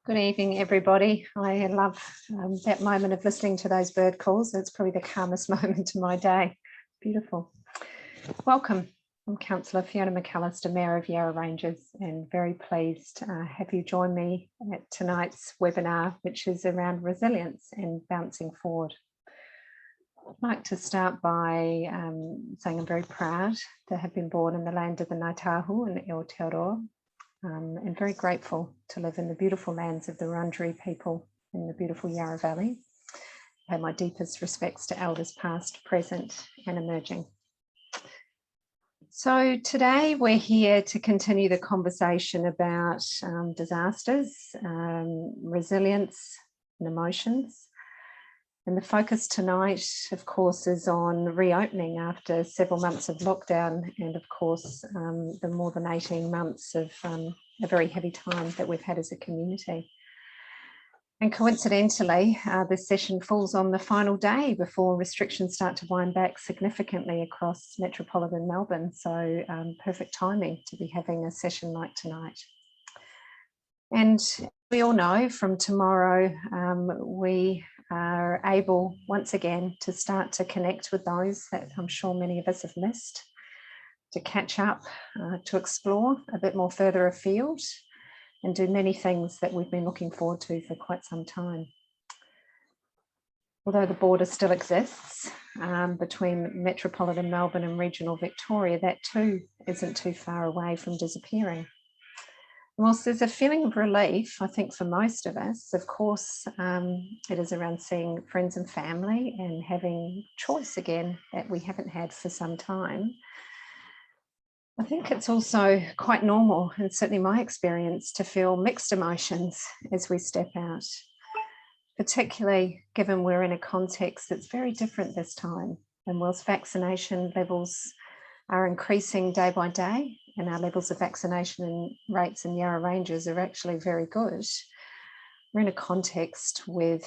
Good evening, everybody. I love that moment of listening to those bird calls. It's probably the calmest moment of my day. Beautiful. Welcome. I'm Councillor Fiona McAllister, Mayor of Yarra Ranges, and very pleased to have you join me at tonight's webinar, which is around resilience and bouncing forward. I'd like to start by saying I'm very proud to have been born in the land of the Ngaitahu and Aotearoa. And very grateful to live in the beautiful lands of the Wurundjeri people in the beautiful Yarra Valley. I pay my deepest respects to elders past, present and emerging. So today we're here to continue the conversation about disasters, resilience and emotions. And the focus tonight, of course, is on reopening after several months of lockdown and, of course, the more than 18 months of a very heavy time that we've had as a community. And coincidentally, this session falls on the final day before restrictions start to wind back significantly across metropolitan Melbourne. So perfect timing to be having a session like tonight. And we all know from tomorrow, we are able once again to start to connect with those that I'm sure many of us have missed, to catch up, to explore a bit more further afield and do many things that we've been looking forward to for quite some time. Although the border still exists between metropolitan Melbourne and regional Victoria, that too isn't too far away from disappearing. Whilst there's a feeling of relief, I think for most of us, of course, it is around seeing friends and family and having choice again that we haven't had for some time. I think it's also quite normal, and certainly my experience, to feel mixed emotions as we step out, particularly given we're in a context that's very different this time. And whilst vaccination levels are increasing day by day, and our levels of vaccination rates in Yarra Ranges are actually very good, we're in a context with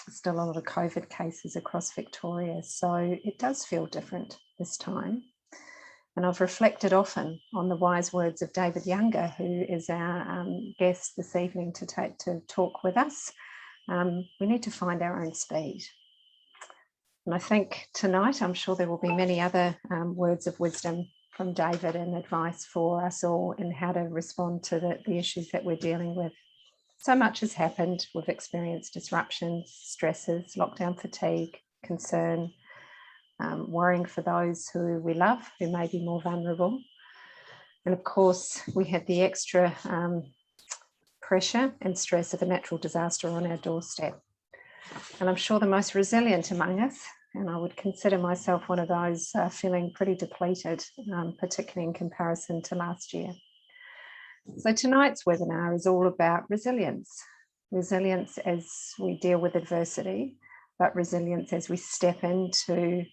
still a lot of COVID cases across Victoria. So it does feel different this time. And I've reflected often on the wise words of David Younger, who is our guest this evening to talk with us. We need to find our own speed. And I think tonight, I'm sure there will be many other words of wisdom from David and advice for us all in how to respond to the issues that we're dealing with. So much has happened. We've experienced disruptions, stresses, lockdown fatigue, concern, worrying for those who we love, who may be more vulnerable. And of course, we had the extra pressure and stress of a natural disaster on our doorstep. And I'm sure the most resilient among us, and I would consider myself one of those feeling pretty depleted, particularly in comparison to last year. So tonight's webinar is all about resilience. Resilience as we deal with adversity, but resilience as we step into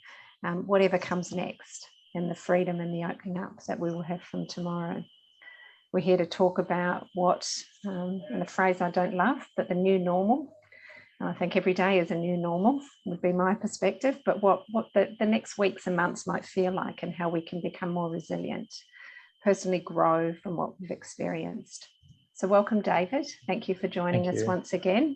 whatever comes next, and the freedom and the opening up that we will have from tomorrow. We're here to talk about what, and a phrase I don't love, but the new normal. I think every day is a new normal, would be my perspective, but what the next weeks and months might feel like and how we can become more resilient, personally grow from what we've experienced. So welcome, David. Thank you for joining us once again.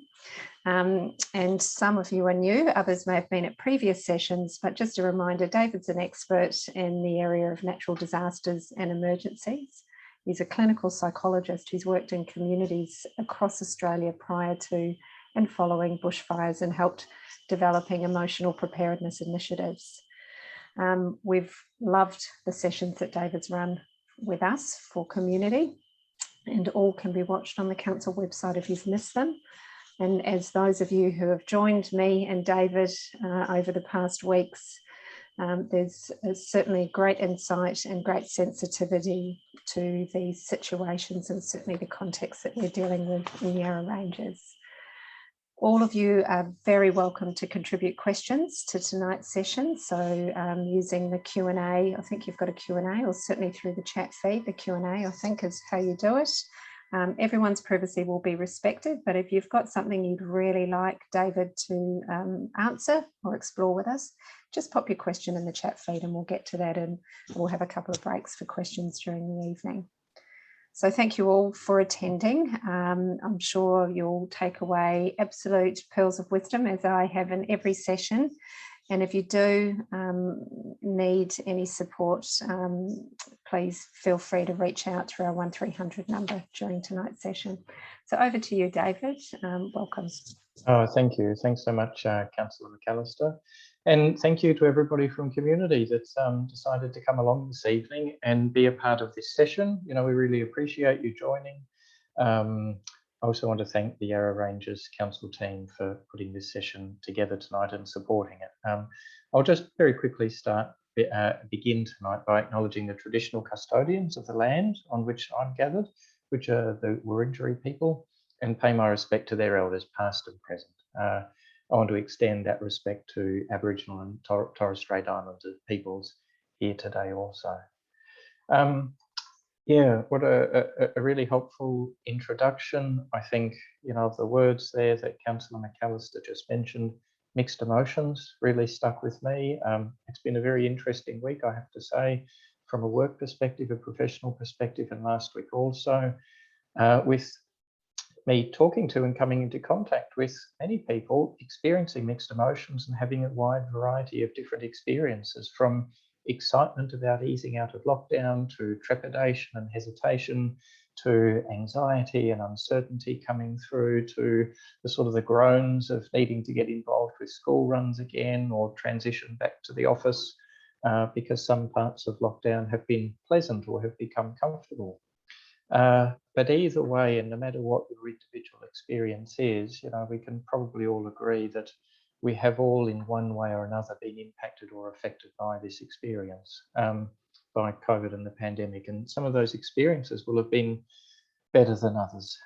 And some of you are new, others may have been at previous sessions, but just a reminder, David's an expert in the area of natural disasters and emergencies. He's a clinical psychologist who's worked in communities across Australia prior to and following bushfires and helped developing emotional preparedness initiatives. We've loved the sessions that David's run with us for community, and all can be watched on the council website if you've missed them. And as those of you who have joined me and David over the past weeks, there's certainly great insight and great sensitivity to these situations and certainly the context that we're dealing with in Yarra Ranges. All of you are very welcome to contribute questions to tonight's session. So using the Q&A, I think you've got a Q&A, or certainly through the chat feed, the Q&A I think is how you do it. Everyone's privacy will be respected, but if you've got something you'd really like David to answer or explore with us, just pop your question in the chat feed and we'll get to that, and we'll have a couple of breaks for questions during the evening. So thank you all for attending. I'm sure you'll take away absolute pearls of wisdom, as I have in every session. And if you do need any support, please feel free to reach out through our 1300 number during tonight's session. So over to you, David. Welcome. Oh, thank you. Thanks so much, Councillor McAllister. And thank you to everybody from community that's decided to come along this evening and be a part of this session. You know, we really appreciate you joining. I also want to thank the Yarra Ranges Council team for putting this session together tonight and supporting it. I'll just very quickly begin tonight by acknowledging the traditional custodians of the land on which I'm gathered, which are the Wurundjeri people, and pay my respect to their elders, past and present. I want to extend that respect to Aboriginal and Torres Strait Islander peoples here today also. Yeah, what a really helpful introduction. I think, you know, of the words there that Councillor McAllister just mentioned, mixed emotions really stuck with me. It's been a very interesting week, I have to say, from a work perspective, a professional perspective, and last week also, with me talking to and coming into contact with many people experiencing mixed emotions and having a wide variety of different experiences, from excitement about easing out of lockdown to trepidation and hesitation to anxiety and uncertainty coming through to the sort of the groans of needing to get involved with school runs again or transition back to the office because some parts of lockdown have been pleasant or have become comfortable. But either way, and no matter what your individual experience is, you know, we can probably all agree that we have all in one way or another been impacted or affected by this experience, by COVID and the pandemic. And some of those experiences will have been better than others.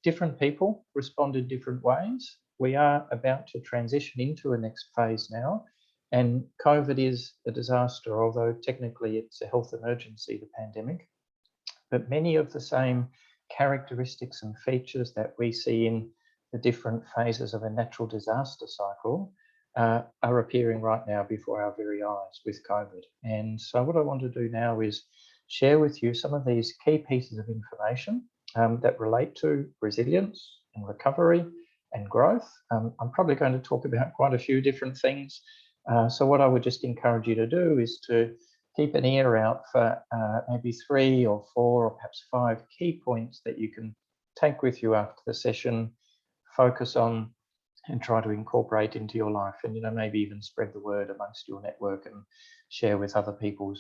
Different people responded different ways. We are about to transition into a next phase now. And COVID is a disaster, although technically it's a health emergency, the pandemic. But many of the same characteristics and features that we see in the different phases of a natural disaster cycle are appearing right now before our very eyes with COVID. And so what I want to do now is share with you some of these key pieces of information that relate to resilience and recovery and growth. I'm probably going to talk about quite a few different things. So what I would just encourage you to do is to keep an ear out for maybe 3 or 4 or perhaps 5 key points that you can take with you after the session, focus on and try to incorporate into your life, and, you know, maybe even spread the word amongst your network and share with other people,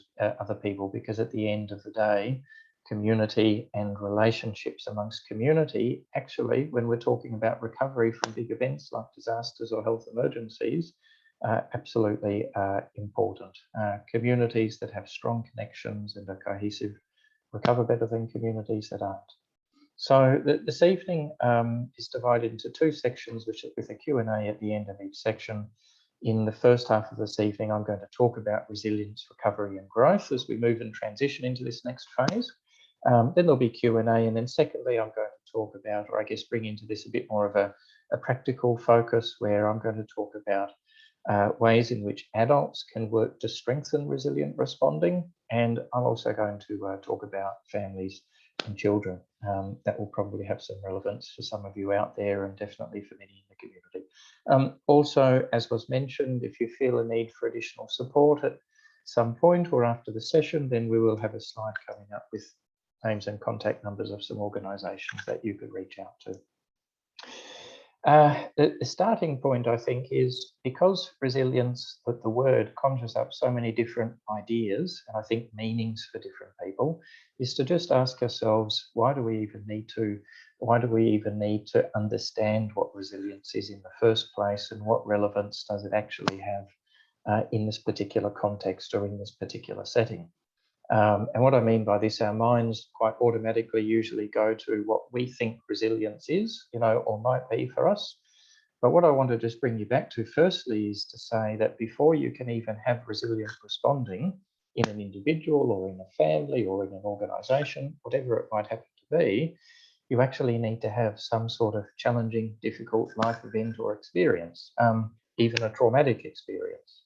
because at the end of the day, community and relationships amongst community, actually, when we're talking about recovery from big events like disasters or health emergencies, absolutely important. Communities that have strong connections and are cohesive recover better than communities that aren't. So this evening is divided into 2 sections, with a Q&A at the end of each section. In the first half of this evening, I'm going to talk about resilience, recovery and growth as we move and transition into this next phase. Then there'll be Q&A, and then secondly, I'm going to talk about, or I guess bring into this a bit more of a practical focus, where I'm going to talk about ways in which adults can work to strengthen resilient responding. And I'm also going to talk about families and children. That will probably have some relevance for some of you out there, and definitely for many in the community. Also, as was mentioned, if you feel a need for additional support at some point or after the session, then we will have a slide coming up with names and contact numbers of some organisations that you could reach out to. The starting point, I think, is because resilience, that the word conjures up so many different ideas, and I think meanings for different people, is to just ask ourselves, why do we even need to understand what resilience is in the first place, and what relevance does it actually have in this particular context or in this particular setting? And what I mean by this, our minds quite automatically usually go to what we think resilience is, you know, or might be for us. But what I want to just bring you back to firstly is to say that before you can even have resilient responding in an individual or in a family or in an organisation, whatever it might happen to be, you actually need to have some sort of challenging, difficult life event or experience, even a traumatic experience.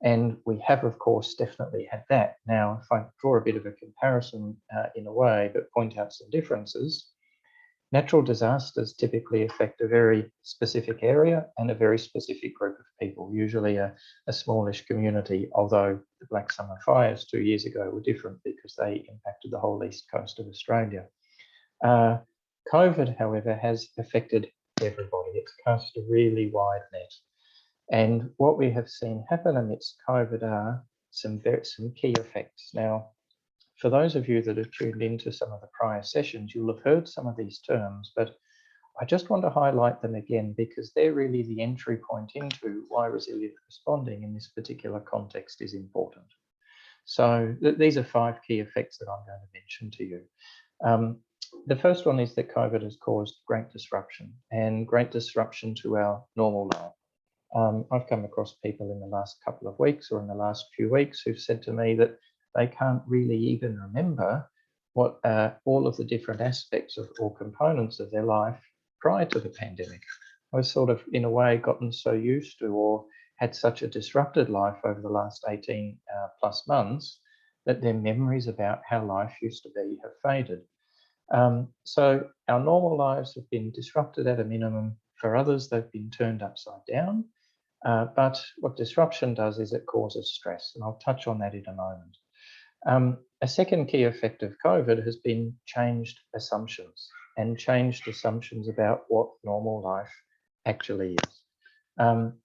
And we have, of course, definitely had that. Now, if I draw a bit of a comparison in a way, but point out some differences, natural disasters typically affect a very specific area and a very specific group of people, usually a smallish community, although the Black Summer fires 2 years ago were different because they impacted the whole east coast of Australia. COVID, however, has affected everybody. It's cast a really wide net. And what we have seen happen amidst COVID are some key effects. Now, for those of you that have tuned into some of the prior sessions, you'll have heard some of these terms, but I just want to highlight them again because they're really the entry point into why resilient responding in this particular context is important. So these are 5 key effects that I'm going to mention to you. The first one is that COVID has caused great disruption to our normal life. I've come across people in the last couple of weeks or in the last few weeks who've said to me that they can't really even remember what all of the different aspects of or components of their life prior to the pandemic. I was sort of, in a way, gotten so used to or had such a disrupted life over the last 18 plus months that their memories about how life used to be have faded. So our normal lives have been disrupted at a minimum. For others, they've been turned upside down. But what disruption does is it causes stress, and I'll touch on that in a moment. A second key effect of COVID has been changed assumptions about what normal life actually is.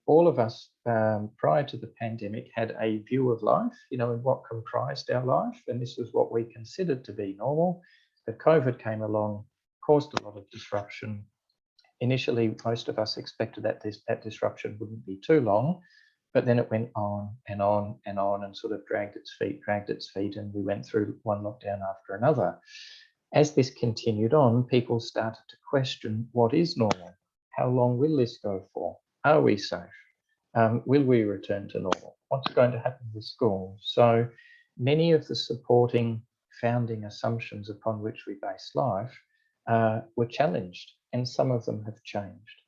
All of us prior to the pandemic had a view of life, in what comprised our life, and this was what we considered to be normal. But COVID came along, caused a lot of disruption. Initially, most of us expected that that disruption wouldn't be too long, but then it went on and on and on and sort of dragged its feet, and we went through one lockdown after another. As this continued on, people started to question what is normal? How long will this go for? Are we safe? Will we return to normal? What's going to happen with schools? So many of the supporting founding assumptions upon which we base life were challenged, and some of them have changed.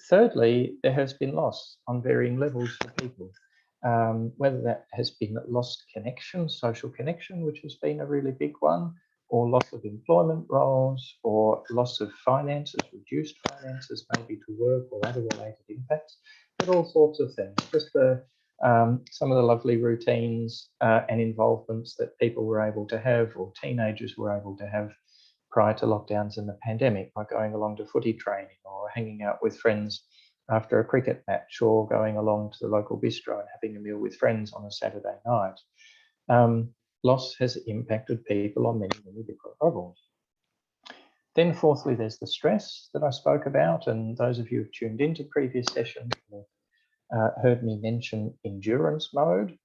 Thirdly, there has been loss on varying levels for people, whether that has been lost connection, social connection, which has been a really big one, or loss of employment roles, or loss of finances, reduced finances, maybe to work or other related impacts, but all sorts of things. Just some of the lovely routines and involvements that people were able to have, or teenagers were able to have prior to lockdowns in the pandemic, by going along to footy training or hanging out with friends after a cricket match, or going along to the local bistro and having a meal with friends on a Saturday night. Loss has impacted people on many, many different levels. Then fourthly, there's the stress that I spoke about, and those of you who've tuned into previous sessions heard me mention endurance mode,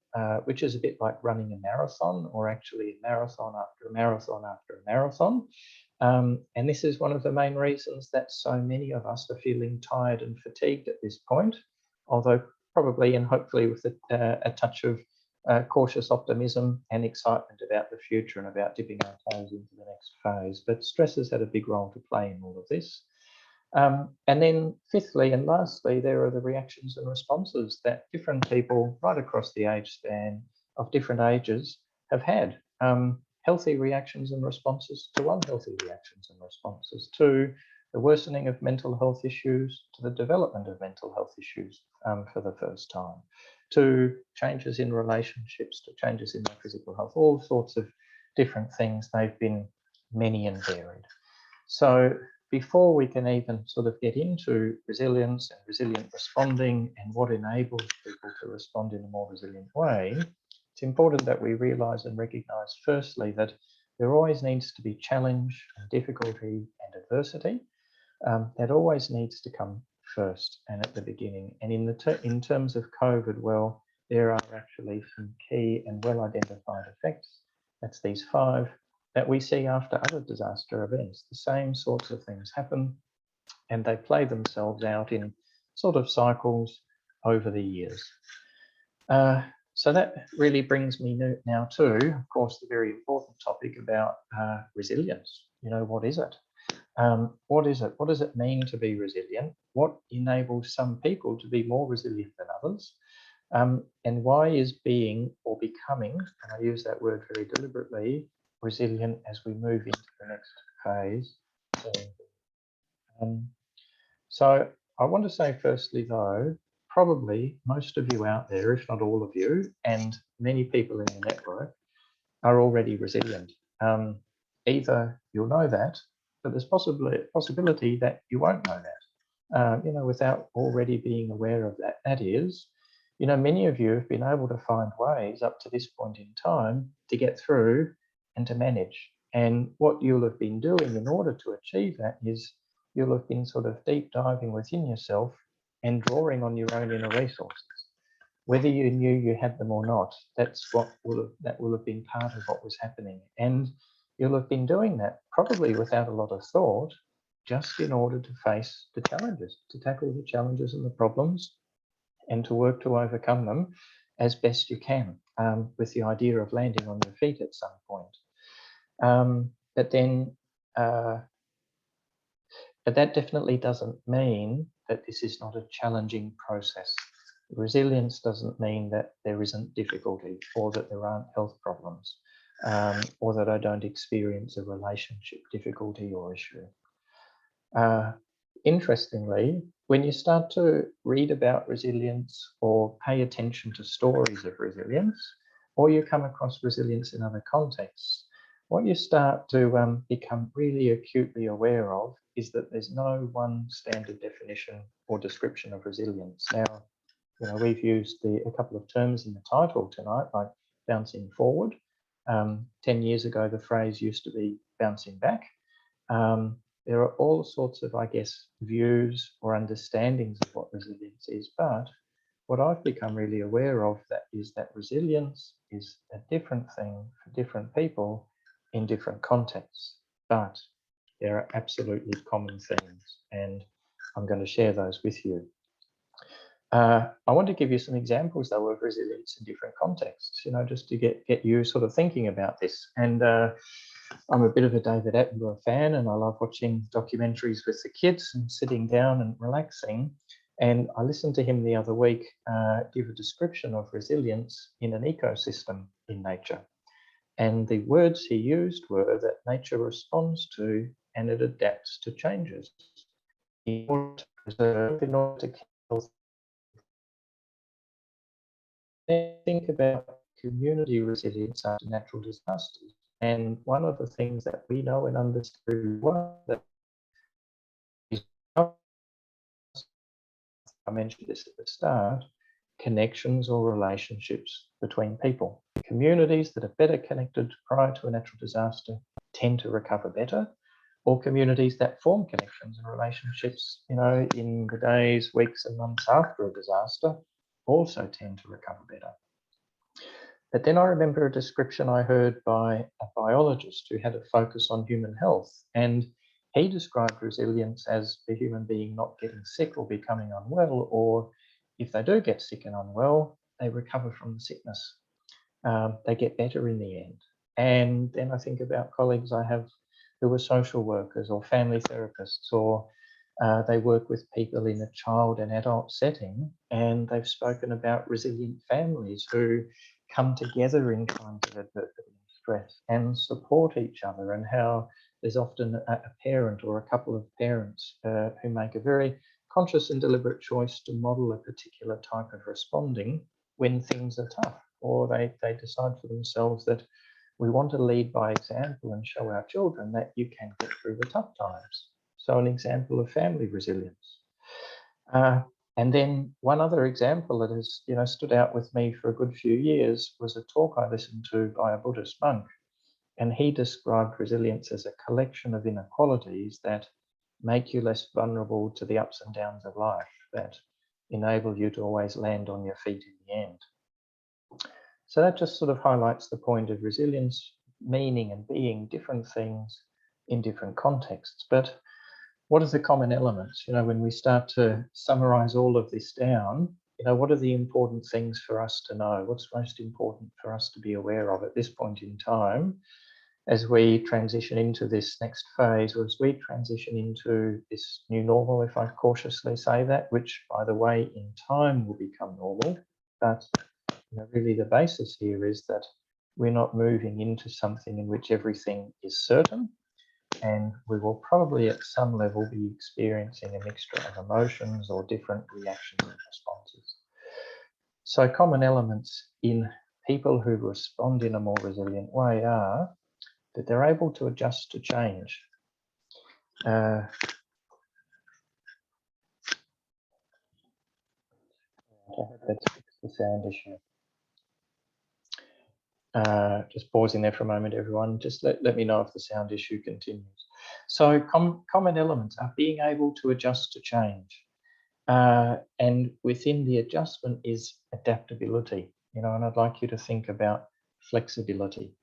which is a bit like running a marathon, or actually a marathon after a marathon after a marathon. And this is one of the main reasons that so many of us are feeling tired and fatigued at this point, although probably and hopefully with a touch of cautious optimism and excitement about the future and about dipping our toes into the next phase. But stress has had a big role to play in all of this. And then fifthly and lastly, there are the reactions and responses that different people right across the age span of different ages have had. Healthy reactions and responses to unhealthy reactions and responses, to the worsening of mental health issues, to the development of mental health issues for the first time, to changes in relationships, to changes in their physical health, all sorts of different things. They've been many and varied. So before we can even sort of get into resilience and resilient responding and what enables people to respond in a more resilient way, it's important that we realise and recognise firstly that there always needs to be challenge and difficulty and adversity. That always needs to come first and at the beginning. And in terms of COVID, well, there are actually some key and well-identified effects. That's these 5 that we see after other disaster events. The same sorts of things happen, and they play themselves out in sort of cycles over the years. So that really brings me now to, of course, the very important topic about resilience. What is it? What is it? What does it mean to be resilient? What enables some people to be more resilient than others? And why is being or becoming, and I use that word very deliberately, resilient as we move into the next phase? So I want to say firstly though, probably most of you out there, if not all of you, and many people in your network are already resilient. Either you'll know that, but there's possibly a possibility that you won't know that, without already being aware of that. That is, many of you have been able to find ways up to this point in time to get through and to manage. And what you'll have been doing in order to achieve that is you'll have been sort of deep diving within yourself and drawing on your own inner resources. Whether you knew you had them or not, that will have been part of what was happening. And you'll have been doing that probably without a lot of thought, just in order to face the challenges, to tackle the challenges and the problems, and to work to overcome them as best you can, with the idea of landing on your feet at some point. But that definitely doesn't mean that this is not a challenging process. Resilience doesn't mean that there isn't difficulty or that there aren't health problems, or that I don't experience a relationship difficulty or issue. Interestingly, when you start to read about resilience or pay attention to stories of resilience, or you come across resilience in other contexts, what you start to become really acutely aware of is that there's no one standard definition or description of resilience. Now, we've used a couple of terms in the title tonight, like bouncing forward. 10 years ago, the phrase used to be bouncing back. There are all sorts of, I guess, views or understandings of what resilience is, but what I've become really aware of is that resilience is a different thing for different people in different contexts, but there are absolutely common themes, and I'm going to share those with you. I want to give you some examples, though, of resilience in different contexts, just to get you sort of thinking about this. And I'm a bit of a David Attenborough fan, and I love watching documentaries with the kids and sitting down and relaxing. And I listened to him the other week give a description of resilience in an ecosystem in nature. And the words he used were that nature responds to and it adapts to changes in order to preserve, in order to keep health. Think about community resilience after natural disasters. And one of the things that we know and understand well that is, I mentioned this at the start, connections or relationships between people. Communities that are better connected prior to a natural disaster tend to recover better, or communities that form connections and relationships, in the days, weeks, and months after a disaster also tend to recover better. But then I remember a description I heard by a biologist who had a focus on human health, and he described resilience as the human being not getting sick or becoming unwell, or if they do get sick and unwell, they recover from the sickness. They get better in the end. And then I think about colleagues I have who are social workers or family therapists, or they work with people in a child and adult setting, and they've spoken about resilient families who come together in times of adversity and stress and support each other, and how there's often a parent or a couple of parents who make a very conscious and deliberate choice to model a particular type of responding when things are tough, or they decide for themselves that we want to lead by example and show our children that you can get through the tough times. So an example of family resilience. And then one other example that has stood out with me for a good few years was a talk I listened to by a Buddhist monk. And he described resilience as a collection of inner qualities that make you less vulnerable to the ups and downs of life, that enable you to always land on your feet in the end. So that just sort of highlights the point of resilience, meaning and being different things in different contexts. But what are the common elements? When we start to summarize all of this down, what are the important things for us to know? What's most important for us to be aware of at this point in time as we transition into this next phase, or as we transition into this new normal, if I cautiously say that, which, by the way, in time will become normal, But really the basis here is that we're not moving into something in which everything is certain, and we will probably at some level be experiencing a mixture of emotions or different reactions and responses. So common elements in people who respond in a more resilient way are that they're able to adjust to change. I hope that's fixed the sound issue. Just pausing there for a moment, everyone. Just let me know if the sound issue continues. So common elements are being able to adjust to change. And within the adjustment is adaptability, and I'd like you to think about flexibility.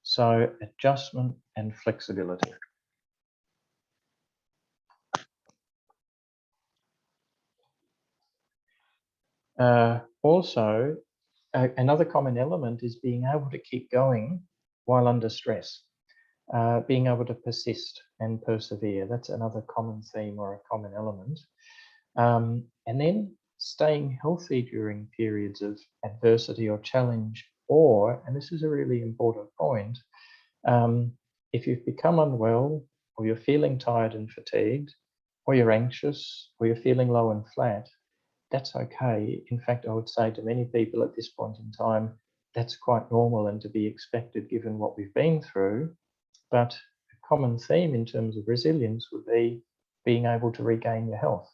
So adjustment and flexibility. Also, another common element is being able to keep going while under stress, being able to persist and persevere. That's another common theme or a common element. And then staying healthy during periods of adversity or challenge, or, and this is a really important point, if you've become unwell, or you're feeling tired and fatigued, or you're anxious, or you're feeling low and flat, that's okay. In fact, I would say to many people at this point in time, that's quite normal and to be expected given what we've been through. But a common theme in terms of resilience would be being able to regain your health.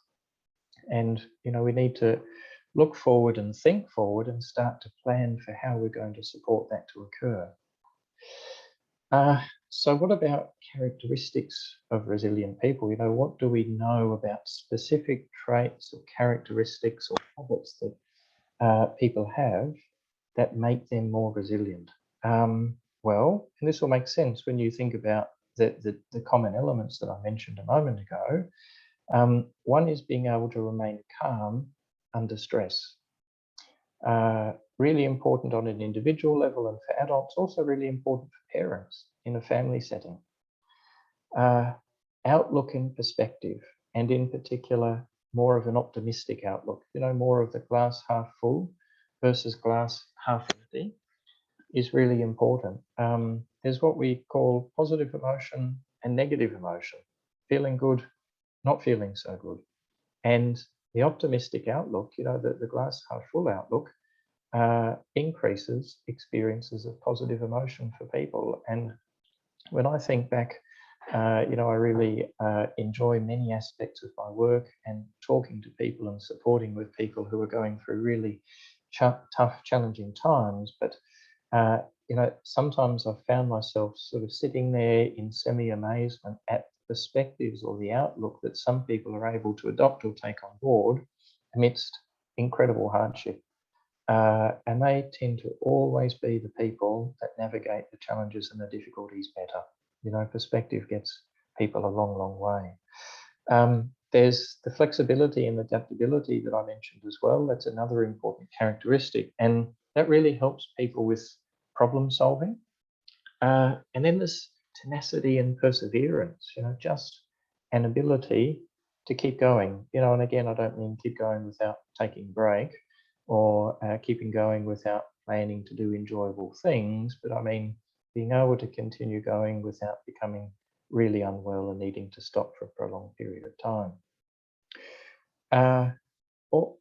And, we need to look forward and think forward and start to plan for how we're going to support that to occur. So what about characteristics of resilient people? What do we know about specific traits or characteristics or habits that people have that make them more resilient? Well, and this will make sense when you think about the common elements that I mentioned a moment ago. One is being able to remain calm under stress. Really important on an individual level and for adults, also really important for parents in a family setting. Outlook and perspective, and in particular, more of an optimistic outlook, more of the glass half full versus glass half empty is really important. There's what we call positive emotion and negative emotion, feeling good, not feeling so good. And the optimistic outlook, the glass half full outlook, increases experiences of positive emotion for people. And when I think back, I really enjoy many aspects of my work and talking to people and supporting with people who are going through really tough, challenging times. But, sometimes I've found myself sort of sitting there in semi-amazement at perspectives or the outlook that some people are able to adopt or take on board amidst incredible hardship. And they tend to always be the people that navigate the challenges and the difficulties better. Perspective gets people a long, long way. There's the flexibility and adaptability that I mentioned as well. That's another important characteristic. And that really helps people with problem solving. And then there's tenacity and perseverance, just an ability to keep going. And again, I don't mean keep going without taking a break or keeping going without planning to do enjoyable things, but I mean being able to continue going without becoming really unwell and needing to stop for a prolonged period of time.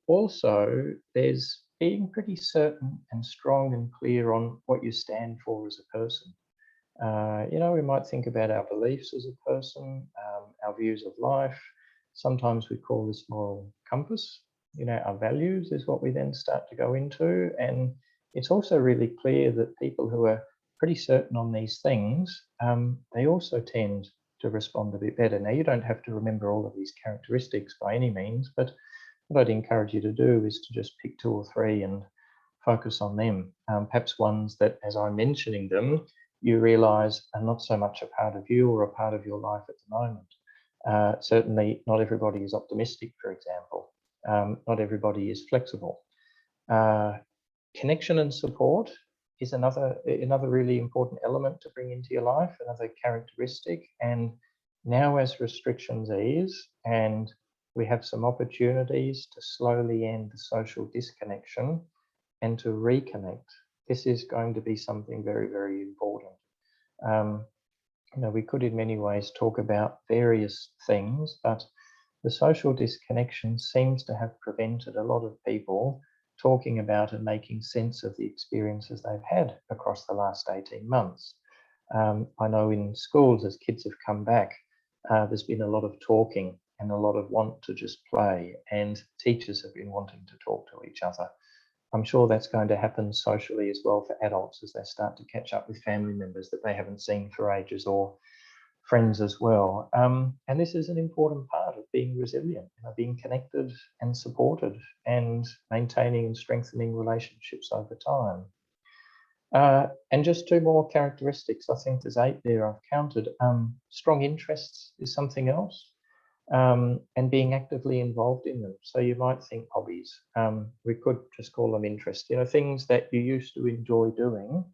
Also, there's being pretty certain and strong and clear on what you stand for as a person. We might think about our beliefs as a person, our views of life. Sometimes we call this moral compass. Our values is what we then start to go into. And it's also really clear that people who are pretty certain on these things, they also tend to respond a bit better. Now, you don't have to remember all of these characteristics by any means, but what I'd encourage you to do is to just pick 2 or 3 and focus on them. Perhaps ones that, as I'm mentioning them, you realise are not so much a part of you or a part of your life at the moment. Certainly, not everybody is optimistic, for example. Not everybody is flexible. Connection and support is another really important element to bring into your life, another characteristic. And now as restrictions ease and we have some opportunities to slowly end the social disconnection, and to reconnect, this is going to be something very, very important. We could in many ways talk about various things, but the social disconnection seems to have prevented a lot of people talking about and making sense of the experiences they've had across the last 18 months. I know in schools, as kids have come back, there's been a lot of talking and a lot of want to just play, and teachers have been wanting to talk to each other. I'm sure that's going to happen socially as well for adults as they start to catch up with family members that they haven't seen for ages, or friends as well. And this is an important part of being resilient, being connected and supported and maintaining and strengthening relationships over time. And just 2 more characteristics. I think there's 8 there I've counted. Strong interests is something else, and being actively involved in them. So you might think hobbies. We could just call them interests, things that you used to enjoy doing,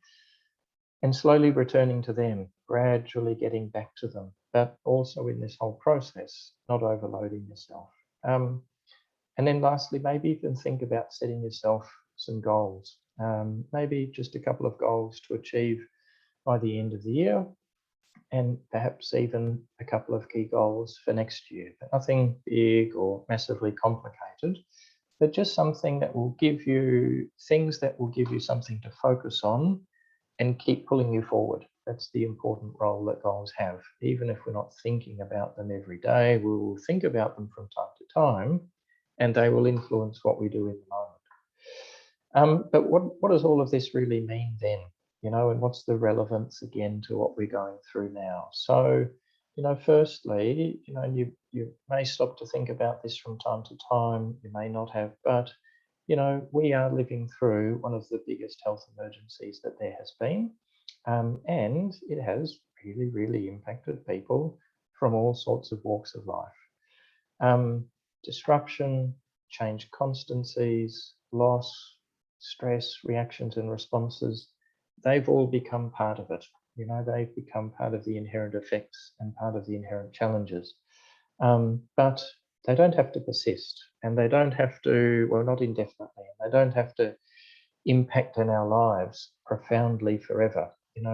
and slowly returning to them, gradually getting back to them, but also in this whole process, not overloading yourself. And then lastly, maybe even think about setting yourself some goals, maybe just a couple of goals to achieve by the end of the year, and perhaps even a couple of key goals for next year, but nothing big or massively complicated, but just something that will give you things that will give you something to focus on and keep pulling you forward. That's the important role that goals have. Even if we're not thinking about them every day, we will think about them from time to time, and they will influence what we do in the moment. But what does all of this really mean then? And what's the relevance again to what we're going through now? So, firstly, you may stop to think about this from time to time, you may not have, but we are living through one of the biggest health emergencies that there has been, and it has really, really impacted people from all sorts of walks of life. Disruption, change constancies, loss, stress, reactions and responses, they've all become part of it. They've become part of the inherent effects and part of the inherent challenges. But they don't have to persist, and they don't have to, well, not indefinitely, and they don't have to impact in our lives profoundly forever.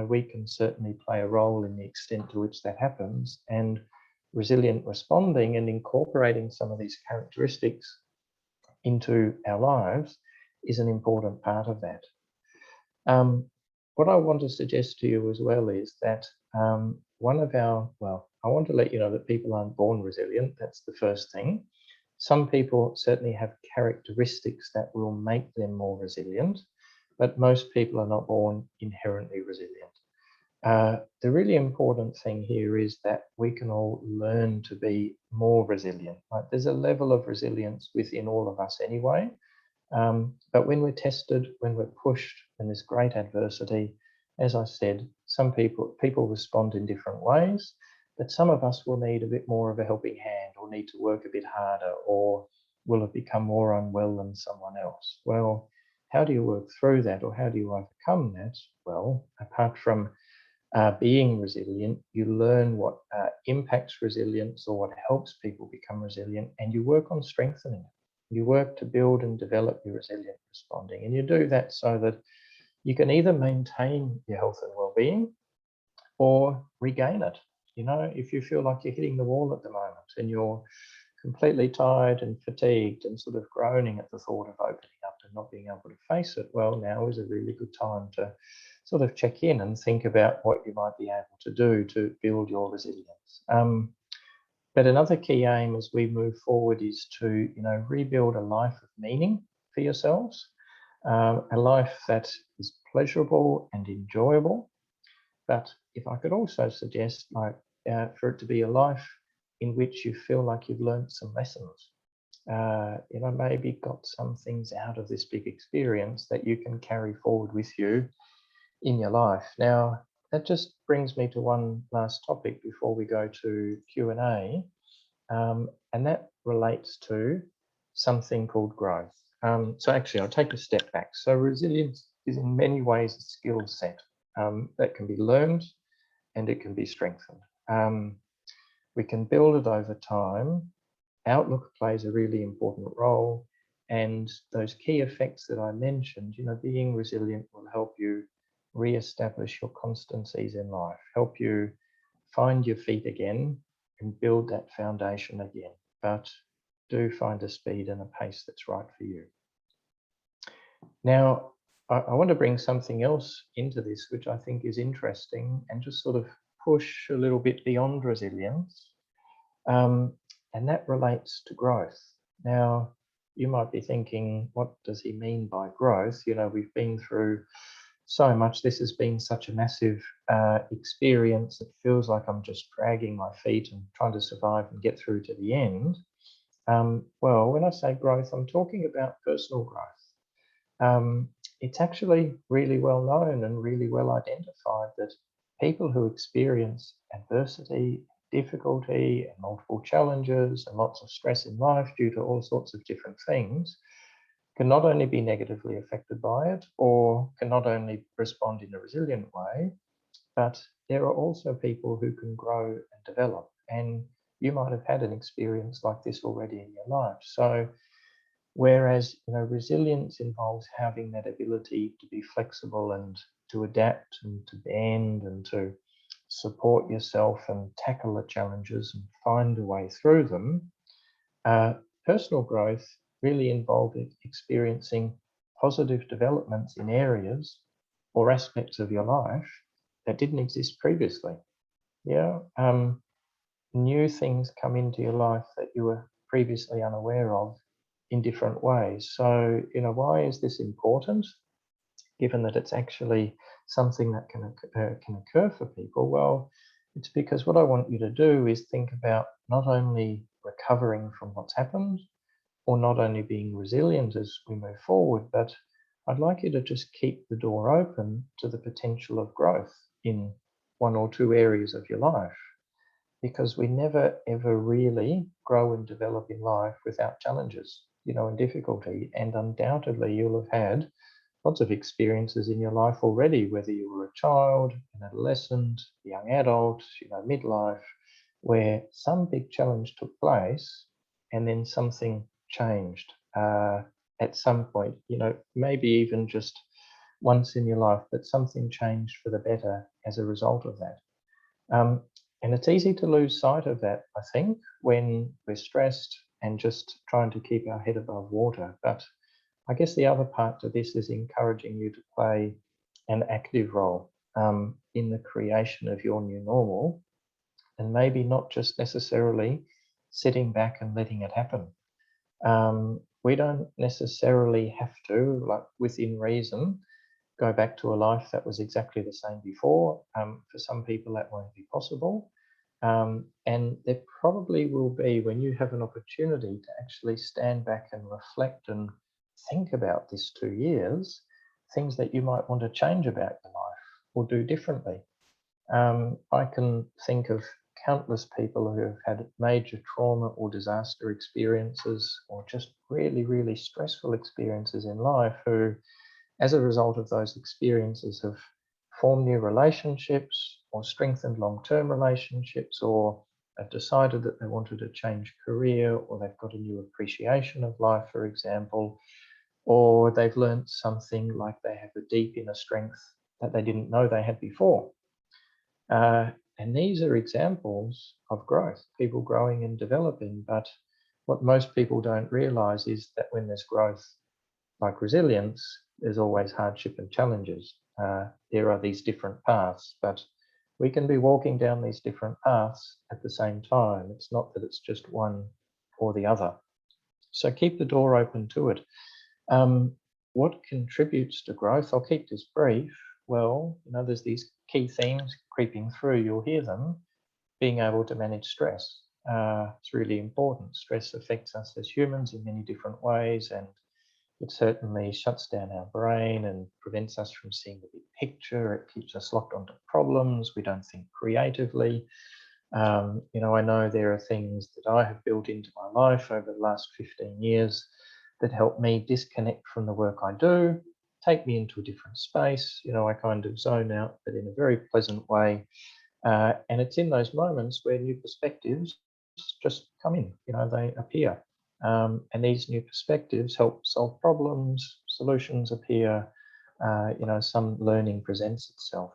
We can certainly play a role in the extent to which that happens, and resilient responding and incorporating some of these characteristics into our lives is an important part of that. What I want to suggest to you as well is that I want to let you know that people aren't born resilient. That's the first thing. Some people certainly have characteristics that will make them more resilient, but most people are not born inherently resilient. The really important thing here is that we can all learn to be more resilient. There's a level of resilience within all of us anyway. But when we're tested, when we're pushed, when there's great adversity, as I said, some people respond in different ways, but some of us will need a bit more of a helping hand, or need to work a bit harder, or will have become more unwell than someone else. Well, how do you work through that, or how do you overcome that? Well, apart from being resilient, you learn what impacts resilience, or what helps people become resilient, and you work on strengthening it. You work to build and develop your resilient responding, and you do that so that you can either maintain your health and well-being or regain it. If you feel like you're hitting the wall at the moment and you're completely tired and fatigued and sort of groaning at the thought of opening up and not being able to face it, well, now is a really good time to sort of check in and think about what you might be able to do to build your resilience. But another key aim as we move forward is to, rebuild a life of meaning for yourselves, a life that is pleasurable and enjoyable. But if I could also suggest, for it to be a life in which you feel like you've learned some lessons, maybe got some things out of this big experience that you can carry forward with you in your life. Now, that just brings me to one last topic before we go to Q&A, and that relates to something called growth. So actually, I'll take a step back. So resilience is in many ways a skill set that can be learned, and it can be strengthened. We can build it over time. Outlook plays a really important role, And those key effects that I mentioned, being resilient will help you re-establish your constancies in life, help you find your feet again and build that foundation again. But do find a speed and a pace that's right for you. Now, I want to bring something else into this, which I think is interesting, and just sort of push a little bit beyond resilience. And that relates to growth. Now, you might be thinking, what does he mean by growth? We've been through so much. This has been such a massive experience. It feels like I'm just dragging my feet and trying to survive and get through to the end. Well, when I say growth, I'm talking about personal growth. It's actually really well known and really well identified that people who experience adversity, difficulty, and multiple challenges and lots of stress in life due to all sorts of different things can not only be negatively affected by it, or can not only respond in a resilient way, but there are also people who can grow and develop. And you might have had an experience like this already in your life. So whereas resilience involves having that ability to be flexible and to adapt and to bend and to support yourself and tackle the challenges and find a way through them, personal growth really involved experiencing positive developments in areas or aspects of your life that didn't exist previously. New things come into your life that you were previously unaware of in different ways. So, why is this important? Given that it's actually something that can occur for people, well, it's because what I want you to do is think about not only recovering from what's happened, or not only being resilient as we move forward, but I'd like you to just keep the door open to the potential of growth in one or two areas of your life, because we never ever really grow and develop in life without challenges, and difficulty. And undoubtedly you'll have had lots of experiences in your life already, whether you were a child, an adolescent, a young adult, midlife, where some big challenge took place and then something changed at some point, maybe even just once in your life, but something changed for the better as a result of that. And it's easy to lose sight of that, I think, when we're stressed and just trying to keep our head above water. But I guess the other part to this is encouraging you to play an active role in the creation of your new normal, and maybe not just necessarily sitting back and letting it happen. We don't necessarily have to, like within reason, go back to a life that was exactly the same before. For some people, that won't be possible. And there probably will be, when you have an opportunity to actually stand back and reflect and think about this 2 years, things that you might want to change about your life or do differently. I can think of countless people who have had major trauma or disaster experiences, or just really, really stressful experiences in life, who, as a result of those experiences, have formed new relationships or strengthened long-term relationships, or have decided that they wanted to change career, or they've got a new appreciation of life, for example, or they've learned something, like they have a deep inner strength that they didn't know they had before. And these are examples of growth, people growing and developing. But what most people don't realize is that when there's growth like resilience, there's always hardship and challenges. There are these different paths, but we can be walking down these different paths at the same time. It's not that it's just one or the other. So keep the door open to it. What contributes to growth? I'll keep this brief. Well, there's these key themes creeping through. You'll hear them. Being able to manage stress. It's really important. Stress affects us as humans in many different ways, and it certainly shuts down our brain and prevents us from seeing the big picture. It keeps us locked onto problems. We don't think creatively. I know there are things that I have built into my life over the last 15 years that help me disconnect from the work I do, take me into a different space. I kind of zone out, but in a very pleasant way. And it's in those moments where new perspectives just come in, they appear. And these new perspectives help solve problems, solutions appear, some learning presents itself.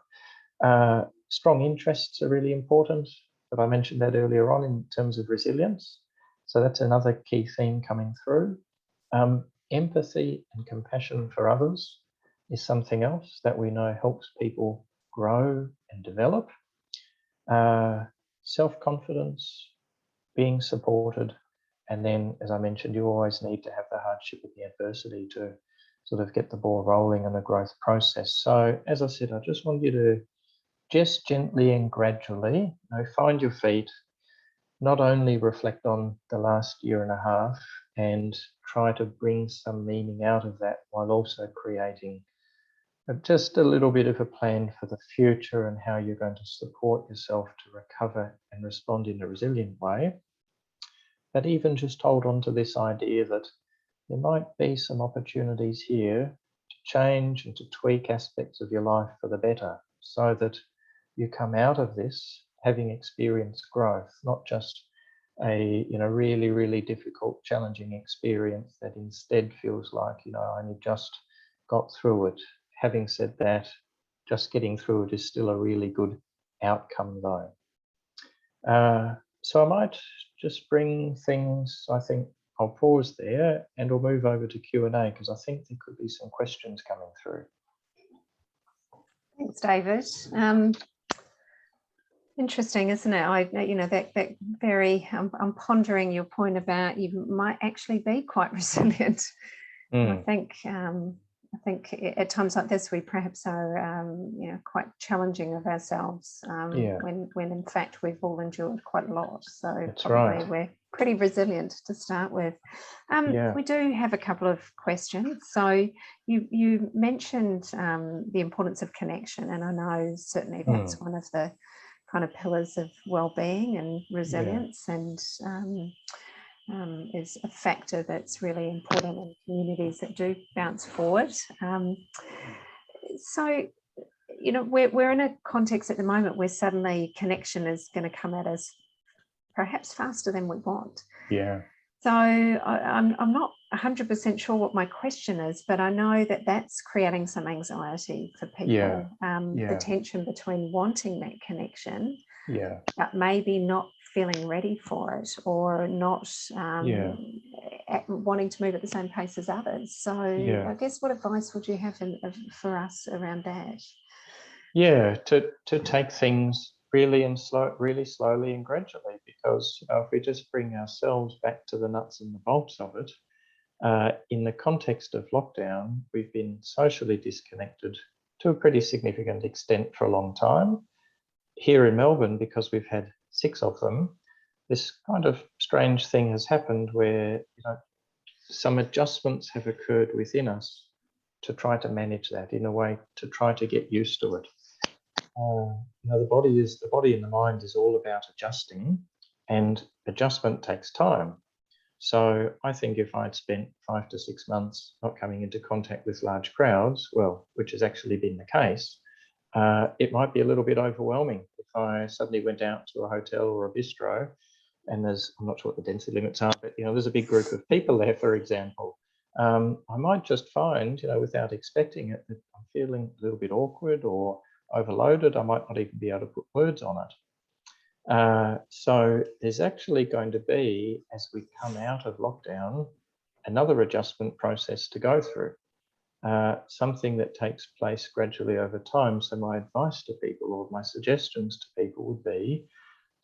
Strong interests are really important, but I mentioned that earlier on in terms of resilience. So that's another key theme coming through. Empathy and compassion for others is something else that we know helps people grow and develop. Self-confidence, being supported, and then, as I mentioned, you always need to have the hardship and the adversity to sort of get the ball rolling in the growth process. So, as I said, I just want you to just gently and gradually, find your feet, not only reflect on the last year and a half and try to bring some meaning out of that while also creating just a little bit of a plan for the future and how you're going to support yourself to recover and respond in a resilient way. But even just hold on to this idea that there might be some opportunities here to change and to tweak aspects of your life for the better so that you come out of this having experienced growth, not just a really, really difficult, challenging experience that instead feels like, I only just got through it. Having said that, just getting through it is still a really good outcome though. So I might just bring things, I think I'll pause there and we'll move over to Q&A because I think there could be some questions coming through. Thanks, David. Interesting, isn't it? That very, I'm pondering your point about you might actually be quite resilient. I think at times like this, we perhaps are, quite challenging of ourselves when in fact we've all endured quite a lot. So that's probably right. We're pretty resilient to start with. We do have a couple of questions. So you mentioned the importance of connection, and I know certainly that's one of the kind of pillars of well-being and resilience, and is a factor that's really important in communities that do bounce forward. So, we're in a context at the moment where suddenly connection is going to come at us perhaps faster than we want. Yeah. So I'm not 100% sure what my question is, but I know that that's creating some anxiety for people. The tension between wanting that connection, but maybe not feeling ready for it, or not wanting to move at the same pace as others. So I guess what advice would you have for us around that? Yeah, to take things really slowly and gradually, because if we just bring ourselves back to the nuts and the bolts of it, in the context of lockdown, we've been socially disconnected to a pretty significant extent for a long time. Here in Melbourne, because we've had 6 of them, this kind of strange thing has happened where some adjustments have occurred within us to try to manage that, in a way to try to get used to it. The body and the mind is all about adjusting, and adjustment takes time. So I think if I'd spent 5 to 6 months not coming into contact with large crowds, well, which has actually been the case, it might be a little bit overwhelming if I suddenly went out to a hotel or a bistro and I'm not sure what the density limits are, but there's a big group of people there, for example. I might just find, without expecting it, that I'm feeling a little bit awkward or overloaded. I might not even be able to put words on it. So there's actually going to be, as we come out of lockdown, another adjustment process to go through, something that takes place gradually over time. So my advice to people, or my suggestions to people, would be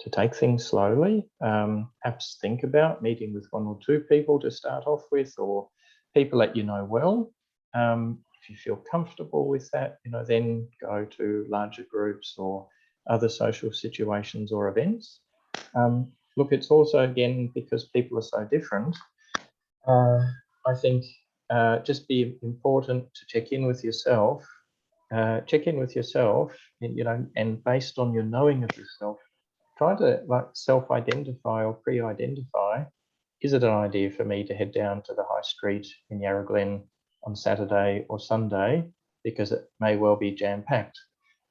to take things slowly, perhaps think about meeting with 1 or 2 people to start off with, or people that you know well. If you feel comfortable with that, then go to larger groups or other social situations or events. Look, it's also, again, because people are so different, I think just be important to check in with yourself, and based on your knowing of yourself, try to self-identify or pre-identify, is it an idea for me to head down to the high street in Yarra Glen on Saturday or Sunday, because it may well be jam-packed?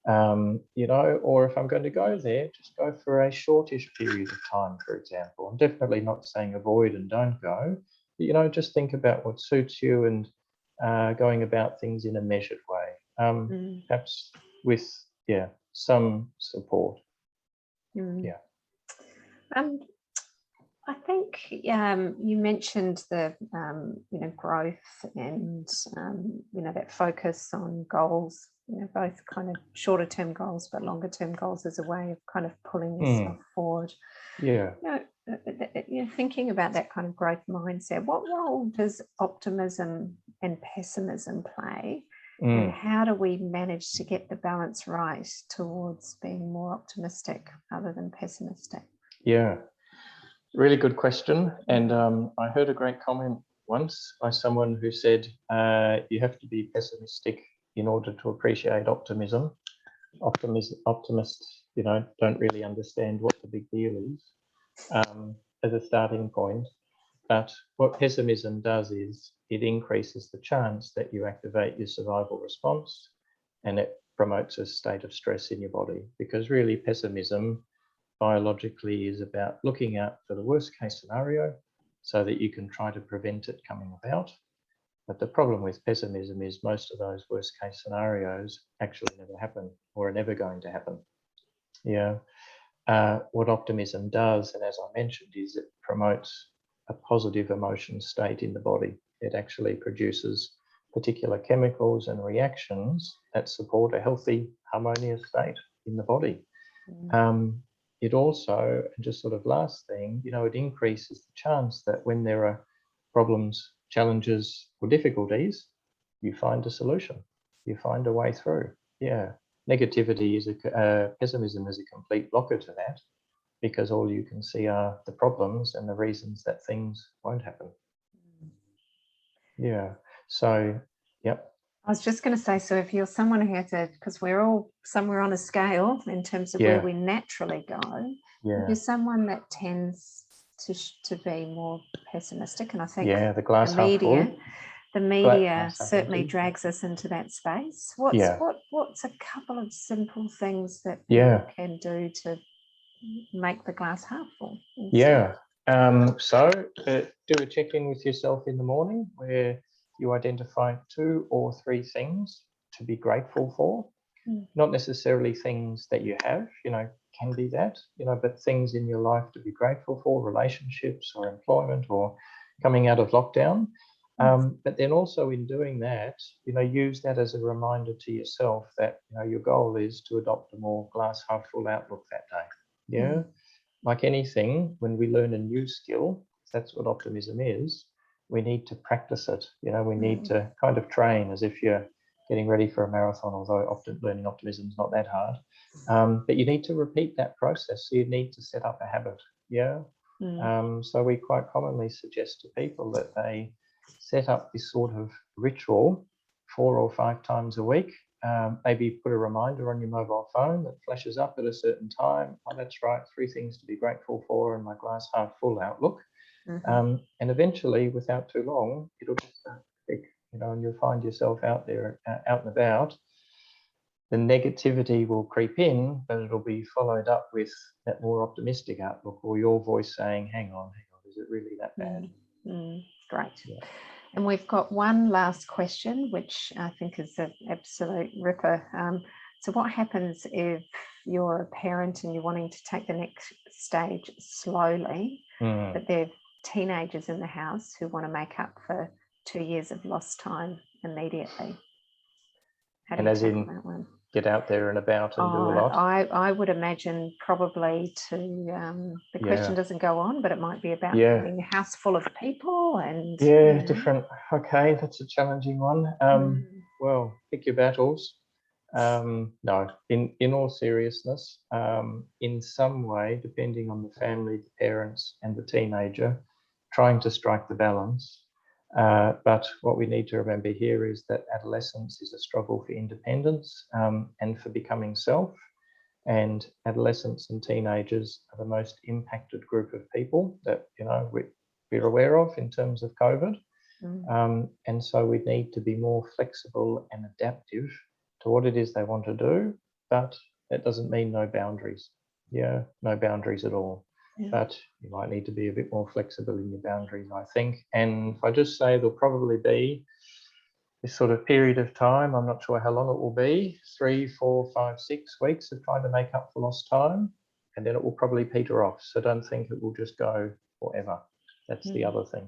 You know, or if I'm going to go there, just go for a shortish period of time, for example. I'm definitely not saying avoid and don't go, but, you know, just think about what suits you and going about things in a measured way, perhaps with, some support. Yeah. I think you mentioned the growth and that focus on goals, both kind of shorter term goals but longer term goals as a way of kind of pulling yourself forward. Yeah. Thinking about that kind of growth mindset, what role does optimism and pessimism play? And how do we manage to get the balance right towards being more optimistic rather than pessimistic? Yeah. Really good question. And I heard a great comment once by someone who said, you have to be pessimistic in order to appreciate optimism. Optimists, don't really understand what the big deal is as a starting point. But what pessimism does is it increases the chance that you activate your survival response, and it promotes a state of stress in your body, because really pessimism biologically is about looking out for the worst case scenario so that you can try to prevent it coming about. But the problem with pessimism is most of those worst case scenarios actually never happen or are never going to happen. Yeah. What optimism does, and as I mentioned, is it promotes a positive emotion state in the body. It actually produces particular chemicals and reactions that support a healthy, harmonious state in the body. It also, and just sort of last thing, it increases the chance that when there are problems, challenges, or difficulties, you find a solution. You find a way through. Yeah. Negativity is pessimism is a complete blocker to that, because all you can see are the problems and the reasons that things won't happen. Yeah. So, yep. I was just going to say, so if you're someone who has because we're all somewhere on a scale in terms of where we naturally go, if you're someone that tends to be more pessimistic, and I think the glass half full. The media certainly drags us into that space. What's a couple of simple things that people can do to make the glass half full? So do a check-in with yourself in the morning where you identify 2 or 3 things to be grateful for. Not necessarily things that you have, can be that, but things in your life to be grateful for, relationships or employment or coming out of lockdown. But then also in doing that, use that as a reminder to yourself that, your goal is to adopt a more glass half full outlook that day. Yeah. Like anything, when we learn a new skill, that's what optimism is, we need to practice it. We need to kind of train as if you're getting ready for a marathon, although often learning optimism is not that hard. But you need to repeat that process. So you need to set up a habit. Yeah. So we quite commonly suggest to people that they set up this sort of ritual 4 or 5 times a week. Maybe put a reminder on your mobile phone that flashes up at a certain time. Oh, that's right, 3 things to be grateful for in my glass half full outlook. And eventually, without too long, it'll just start to click, and you'll find yourself out there, out and about. The negativity will creep in, but it'll be followed up with that more optimistic outlook, or your voice saying, hang on, is it really that bad? Great. Yeah. And we've got one last question, which I think is an absolute ripper. So what happens if you're a parent and you're wanting to take the next stage slowly, but there are teenagers in the house who want to make up for 2 years of lost time immediately? How do you tackle that one? Get out there and about and do a lot? I would imagine probably the question doesn't go on, but it might be about being a house full of people and... different. Okay, that's a challenging one. Well, pick your battles. No, in all seriousness, in some way, depending on the family, the parents and the teenager, trying to strike the balance. But what we need to remember here is that adolescence is a struggle for independence and for becoming self. And adolescents and teenagers are the most impacted group of people that, we're aware of in terms of COVID. And so we need to be more flexible and adaptive to what it is they want to do, but that doesn't mean no boundaries. Yeah, no boundaries at all. Yeah. But you might need to be a bit more flexible in your boundaries, I think. And if I just say there'll probably be this sort of period of time, I'm not sure how long it will be, 3, 4, 5, 6 weeks of trying to make up for lost time, and then it will probably peter off. So don't think it will just go forever. That's the other thing.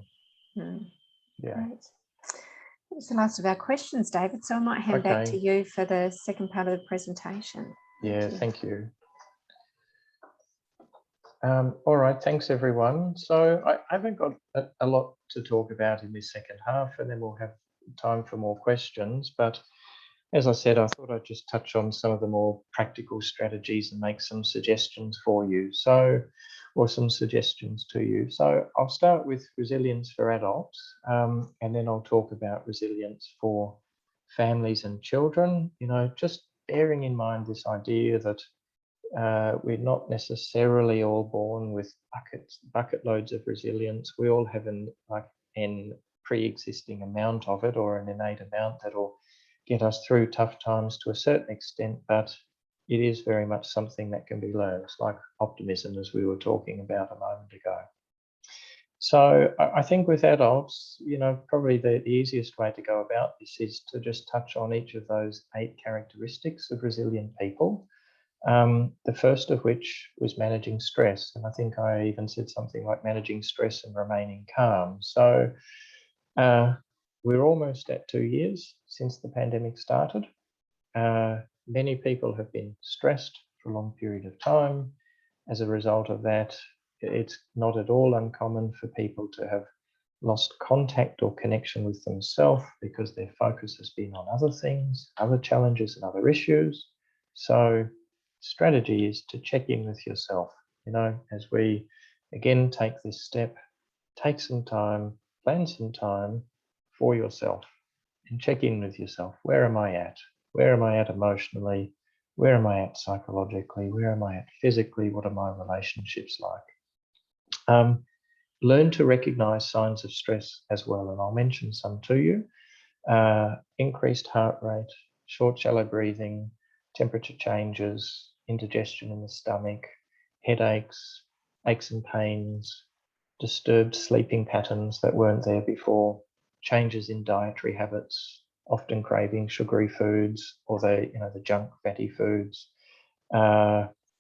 Yeah. Great. That's the last of our questions, David. So I might hand back to you for the second part of the presentation. Thank you. All right, thanks everyone. So I haven't got a lot to talk about in this second half, and then we'll have time for more questions. But as I said, I thought I'd just touch on some of the more practical strategies and make some suggestions for you. Or some suggestions to you. So I'll start with resilience for adults, and then I'll talk about resilience for families and children. Just bearing in mind this idea that we're not necessarily all born with bucket loads of resilience. We all have an pre-existing amount of it, or an innate amount that'll get us through tough times to a certain extent, but it is very much something that can be learned, like optimism, as we were talking about a moment ago. So I think with adults, probably the easiest way to go about this is to just touch on each of those 8 characteristics of resilient people. The first of which was managing stress. And I think I even said something like managing stress and remaining calm. So we're almost at 2 years since the pandemic started. Many people have been stressed for a long period of time. As a result of that, it's not at all uncommon for people to have lost contact or connection with themselves because their focus has been on other things, other challenges and other issues. So strategy is to check in with yourself, as we again take this step, take some time, plan some time for yourself and check in with yourself. Where am I at? Where am I at emotionally? Where am I at psychologically? Where am I at physically? What are my relationships like? Learn to recognize signs of stress as well, and I'll mention some to you. Increased heart rate, short, shallow breathing, temperature changes, indigestion in the stomach, headaches, aches and pains, disturbed sleeping patterns that weren't there before, changes in dietary habits, often craving sugary foods or the junk fatty foods,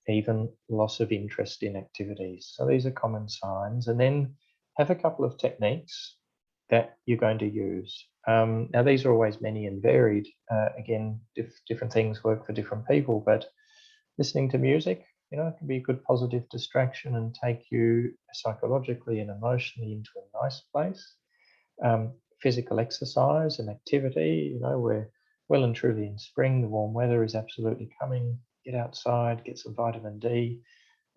even loss of interest in activities. So these are common signs. And then have a couple of techniques that you're going to use. Now, these are always many and varied. Again, different things work for different people, but listening to music, can be a good positive distraction and take you psychologically and emotionally into a nice place. Physical exercise and activity, we're well and truly in spring. The warm weather is absolutely coming. Get outside, get some vitamin D.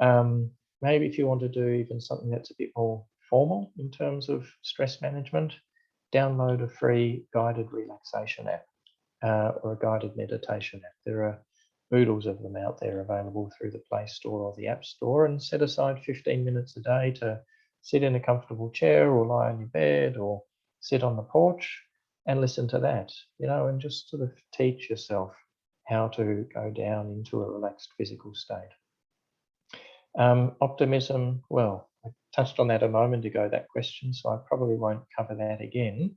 Maybe if you want to do even something that's a bit more formal in terms of stress management, download a free guided relaxation app or a guided meditation app. There are oodles of them out there available through the Play Store or the App Store, and set aside 15 minutes a day to sit in a comfortable chair or lie on your bed or sit on the porch and listen to that, and just sort of teach yourself how to go down into a relaxed physical state. Optimism, well, I touched on that a moment ago, that question, so I probably won't cover that again.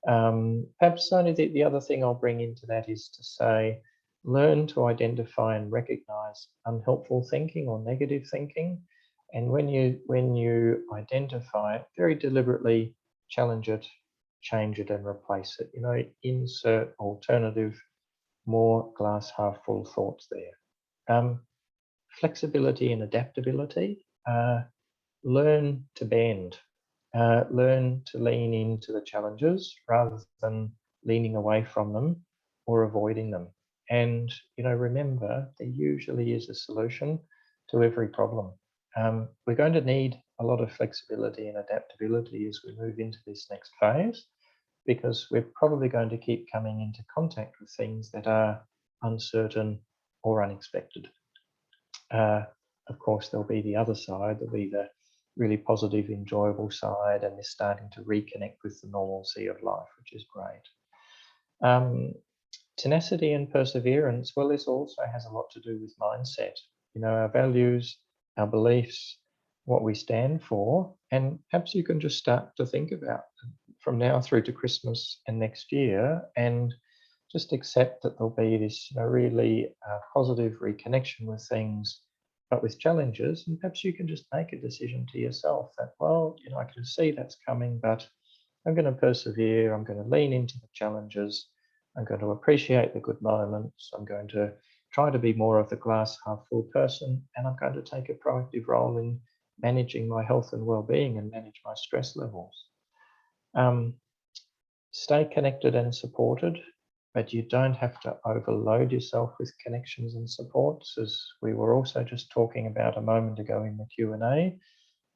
Perhaps only the other thing I'll bring into that is to say, learn to identify and recognize unhelpful thinking or negative thinking. And when you identify it, very deliberately challenge it, change it and replace it. Insert alternative, more glass half full thoughts there. Flexibility and adaptability. Learn to bend. Learn to lean into the challenges rather than leaning away from them or avoiding them. And, remember, there usually is a solution to every problem. We're going to need a lot of flexibility and adaptability as we move into this next phase, because we're probably going to keep coming into contact with things that are uncertain or unexpected. Of course, there'll be the other side. There'll be the really positive, enjoyable side, and they're starting to reconnect with the normalcy of life, which is great. Tenacity and perseverance, well, this also has a lot to do with mindset. Our values, our beliefs, what we stand for, and perhaps you can just start to think about from now through to Christmas and next year, and just accept that there'll be this really positive reconnection with things, but with challenges. And perhaps you can just make a decision to yourself that, well, I can see that's coming, but I'm going to persevere. I'm going to lean into the challenges. I'm going to appreciate the good moments. I'm going to try to be more of the glass half full person, and I'm going to take a proactive role in managing my health and well-being and manage my stress levels. Stay connected and supported, but you don't have to overload yourself with connections and supports, as we were also just talking about a moment ago in the Q&A.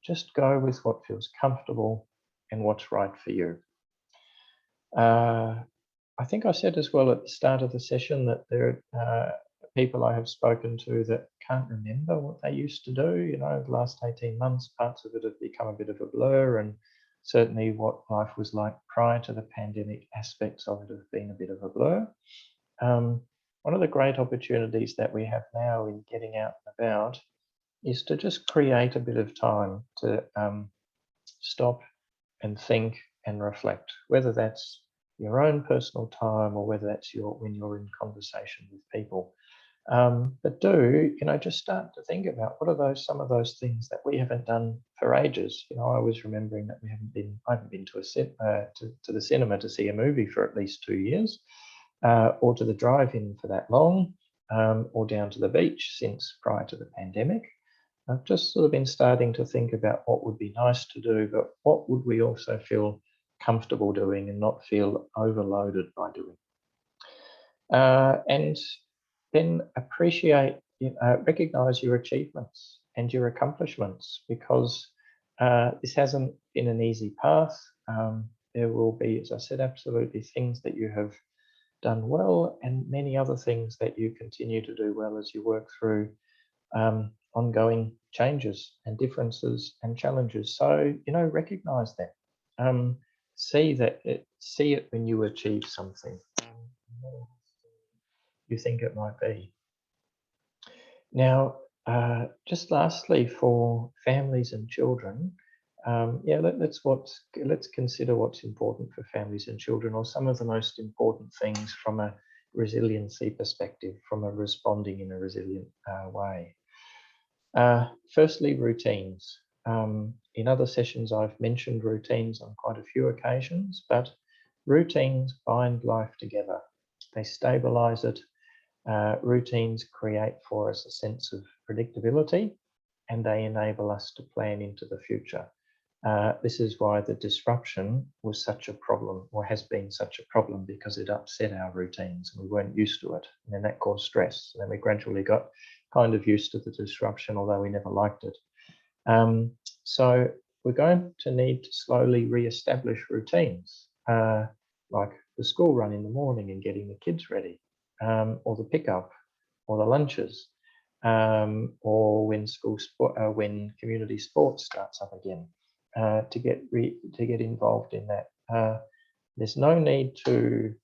Just go with what feels comfortable and what's right for you. I think I said as well at the start of the session that there are people I have spoken to that can't remember what they used to do. The last 18 months, parts of it have become a bit of a blur, and certainly what life was like prior to the pandemic, aspects of it have been a bit of a blur. One of the great opportunities that we have now in getting out and about is to just create a bit of time to stop and think and reflect, whether that's your own personal time or whether that's when you're in conversation with people. But just start to think about what are some of those things that we haven't done for ages. I was remembering that I haven't been to the cinema to see a movie for at least 2 years, or to the drive-in for that long, or down to the beach since prior to the pandemic. I've just sort of been starting to think about what would be nice to do, but what would we also feel comfortable doing and not feel overloaded by doing. And then recognize your achievements and your accomplishments, because this hasn't been an easy path. There will be, as I said, absolutely things that you have done well, and many other things that you continue to do well as you work through ongoing changes and differences and challenges. So, recognize that. See it when you achieve something you think it might be. Now, just lastly, for families and children, let's consider what's important for families and children, or some of the most important things from a resiliency perspective, from a responding in a resilient way. Firstly, routines. In other sessions, I've mentioned routines on quite a few occasions, but routines bind life together. They stabilize it. Routines create for us a sense of predictability, and they enable us to plan into the future. This is why the disruption was such a problem, or has been such a problem, because it upset our routines and we weren't used to it. And then that caused stress. And then we gradually got kind of used to the disruption, although we never liked it. So we're going to need to slowly re-establish routines, like the school run in the morning and getting the kids ready, or the pickup, or the lunches, or when community sports starts up again, to get involved in that. There's no need to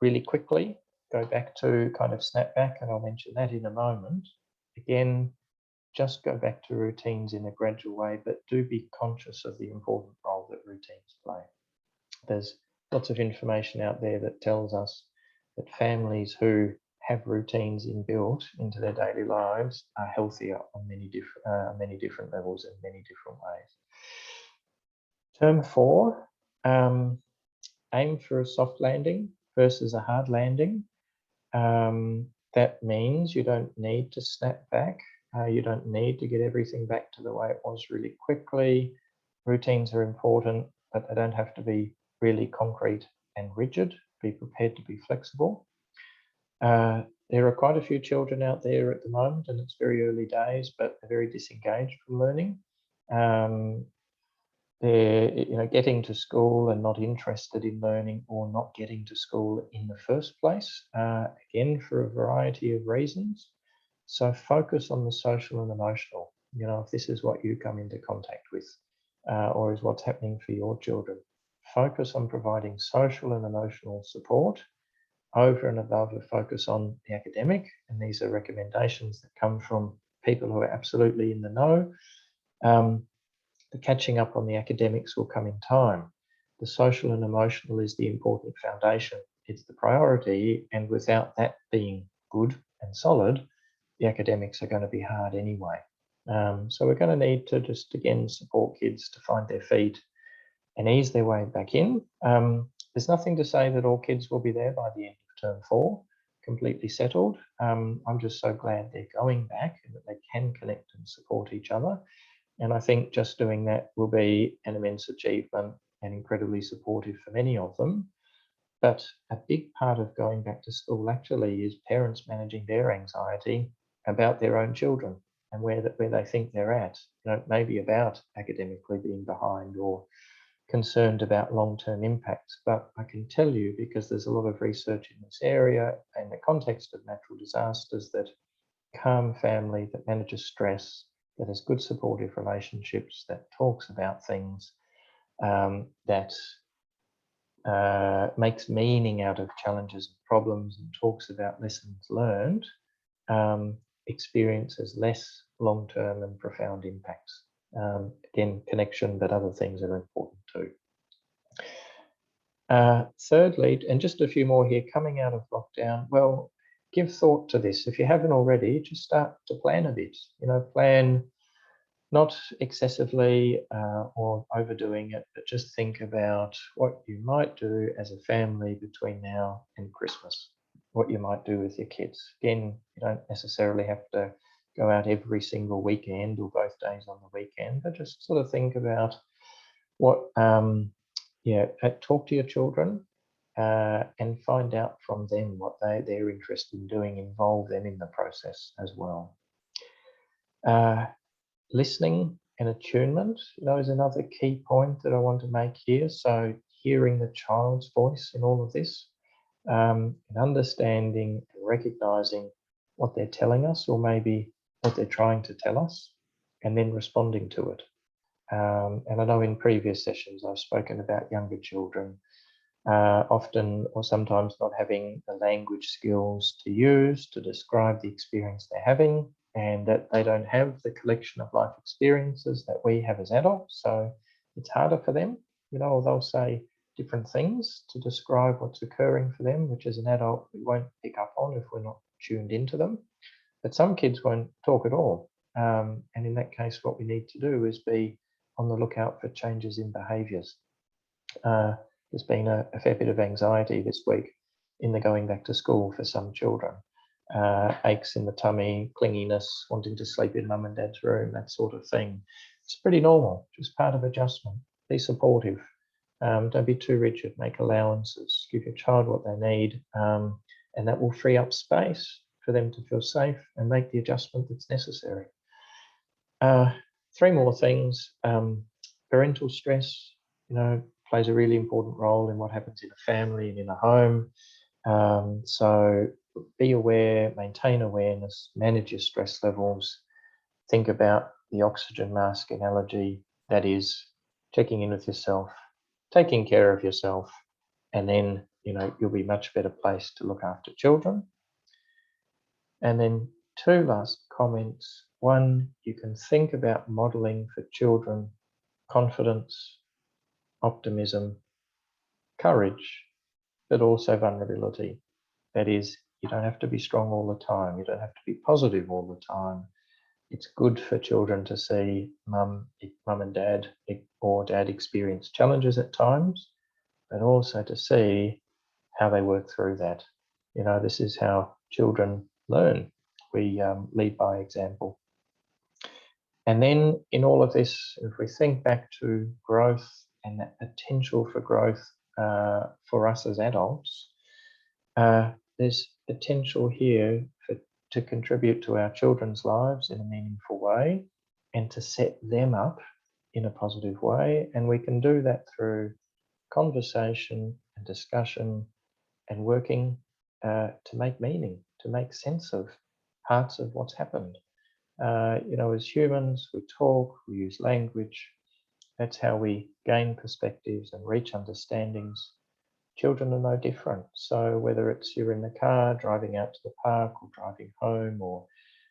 really quickly go back to kind of snap back, and I'll mention that in a moment. Again, just go back to routines in a gradual way, but do be conscious of the important role that routines play. There's lots of information out there that tells us that families who have routines inbuilt into their daily lives are healthier on many different levels and many different ways. Term 4, aim for a soft landing versus a hard landing. That means you don't need to snap back. You don't need to get everything back to the way it was really quickly. Routines are important, but they don't have to be really concrete and rigid. Be prepared to be flexible. There are quite a few children out there at the moment, and it's very early days, but they're very disengaged from learning. They're getting to school and not interested in learning, or not getting to school in the first place, again, for a variety of reasons. So focus on the social and emotional. If this is what you come into contact with, or is what's happening for your children, focus on providing social and emotional support over and above a focus on the academic, and these are recommendations that come from people who are absolutely in the know, the catching up on the academics will come in time. The social and emotional is the important foundation. It's the priority, and without that being good and solid, the academics are going to be hard anyway. So we're going to need to just, again, support kids to find their feet and ease their way back in. There's nothing to say that all kids will be there by the end of term 4, completely settled. I'm just so glad they're going back and that they can connect and support each other. And I think just doing that will be an immense achievement and incredibly supportive for many of them. But a big part of going back to school actually is parents managing their anxiety about their own children and where they think they're at. Maybe about academically being behind or concerned about long-term impacts. But I can tell you, because there's a lot of research in this area in the context of natural disasters, that calm family that manages stress, that has good supportive relationships, that talks about things, that makes meaning out of challenges and problems and talks about lessons learned, experiences less long-term and profound impacts. Again, connection, but other things are important too. Thirdly, and just a few more here, coming out of lockdown, well, give thought to this. If you haven't already, just start to plan a bit. Plan not excessively or overdoing it, but just think about what you might do as a family between now and Christmas, what you might do with your kids. Again, you don't necessarily have to go out every single weekend or both days on the weekend, but just sort of think about what, talk to your children and find out from them what they're interested in doing, involve them in the process as well. Listening and attunement, is another key point that I want to make here. So hearing the child's voice in all of this, and understanding and recognizing what they're telling us, or maybe what they're trying to tell us, and then responding to it. And I know in previous sessions I've spoken about younger children often or sometimes not having the language skills to use to describe the experience they're having, and that they don't have the collection of life experiences that we have as adults. So it's harder for them, or they'll say different things to describe what's occurring for them, which as an adult we won't pick up on if we're not tuned into them. But some kids won't talk at all. And in that case, what we need to do is be on the lookout for changes in behaviours. There's been a fair bit of anxiety this week in the going back to school for some children. Aches in the tummy, clinginess, wanting to sleep in mum and dad's room, that sort of thing. It's pretty normal, just part of adjustment. Be supportive. Don't be too rigid, make allowances, give your child what they need, and that will free up space for them to feel safe and make the adjustment that's necessary. 3 more things. Parental stress, plays a really important role in what happens in a family and in a home. So be aware, maintain awareness, manage your stress levels. Think about the oxygen mask analogy, that is checking in with yourself, taking care of yourself, and then, you'll be much better placed to look after children. And then 2 last comments. 1, you can think about modeling for children confidence, optimism, courage, but also vulnerability. That is, you don't have to be strong all the time. You don't have to be positive all the time. It's good for children to see mum and dad or dad experience challenges at times, but also to see how they work through that. This is how children learn. We lead by example. And then in all of this, if we think back to growth and that potential for growth for us as adults, there's potential here to contribute to our children's lives in a meaningful way and to set them up in a positive way. And we can do that through conversation and discussion and working to make meaning, to make sense of parts of what's happened. As humans, we talk, we use language. That's how we gain perspectives and reach understandings. children are no different. So whether it's you're in the car, driving out to the park or driving home, or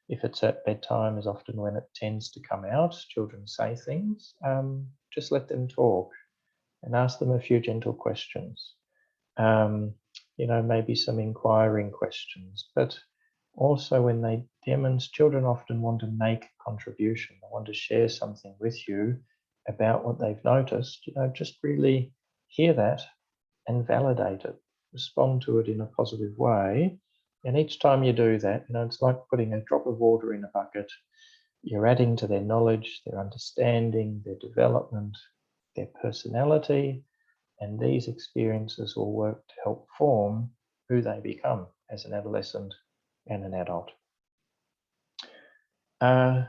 if it's at bedtime is often when it tends to come out, children say things, just let them talk and ask them a few gentle questions. Maybe some inquiring questions, but also when they demonstrate, children often want to make a contribution. They want to share something with you about what they've noticed. Just really hear that and validate it, respond to it in a positive way. And each time you do that, it's like putting a drop of water in a bucket. You're adding to their knowledge, their understanding, their development, their personality, and these experiences will work to help form who they become as an adolescent and an adult. I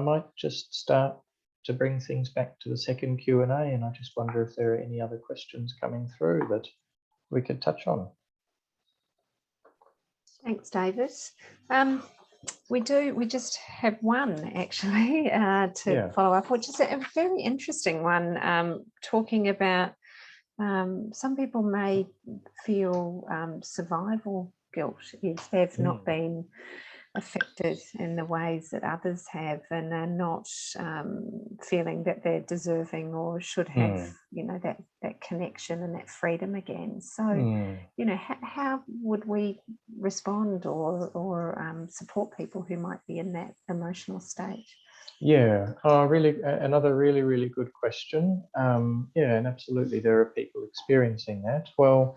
might just start to bring things back to the second Q&A, and I just wonder if there are any other questions coming through that we could touch on. Thanks, David. We just have one actually to follow up, which is a very interesting one, talking about some people may feel survival guilt if they've not been affected in the ways that others have, and are not feeling that they're deserving or should have that connection and that freedom again. So how would we respond or support people who might be in that emotional state? Really, another really, really good question. And absolutely, there are people experiencing that. Well,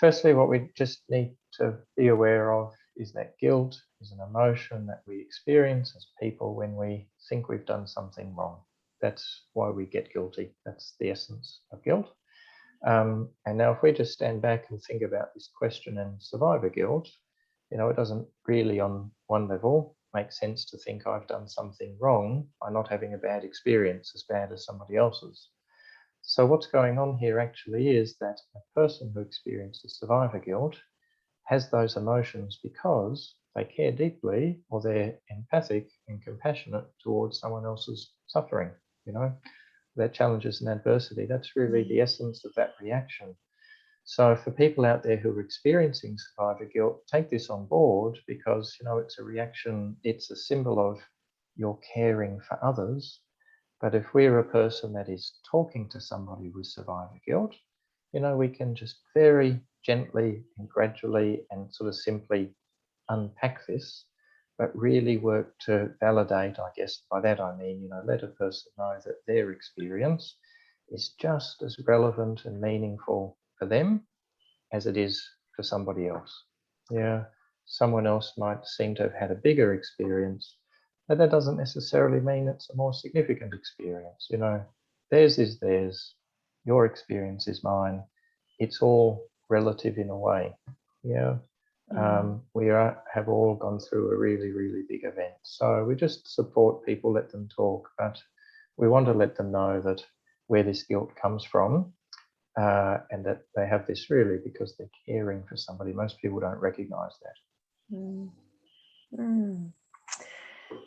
firstly, what we just need to be aware of is that guilt is an emotion that we experience as people when we think we've done something wrong. That's why we get guilty. That's the essence of guilt. And now if we just stand back and think about this question and survivor guilt, it doesn't really on one level make sense to think I've done something wrong by not having a bad experience as bad as somebody else's. So what's going on here actually is that a person who experiences survivor guilt has those emotions because they care deeply, or they're empathic and compassionate towards someone else's suffering, their challenges and adversity. That's really the essence of that reaction. So for people out there who are experiencing survivor guilt, take this on board, because, it's a reaction, it's a symbol of you're caring for others. But if we're a person that is talking to somebody with survivor guilt, we can just very gently and gradually and sort of simply unpack this, but really work to validate, I guess by that I mean, let a person know that their experience is just as relevant and meaningful for them as it is for somebody else. Someone else might seem to have had a bigger experience, but that doesn't necessarily mean it's a more significant experience. Theirs is theirs, your experience is mine. It's all relative in a way. We have all gone through a really, really big event. So we just support people, let them talk, but we want to let them know that where this guilt comes from, and that they have this really because they're caring for somebody. Most people don't recognize that.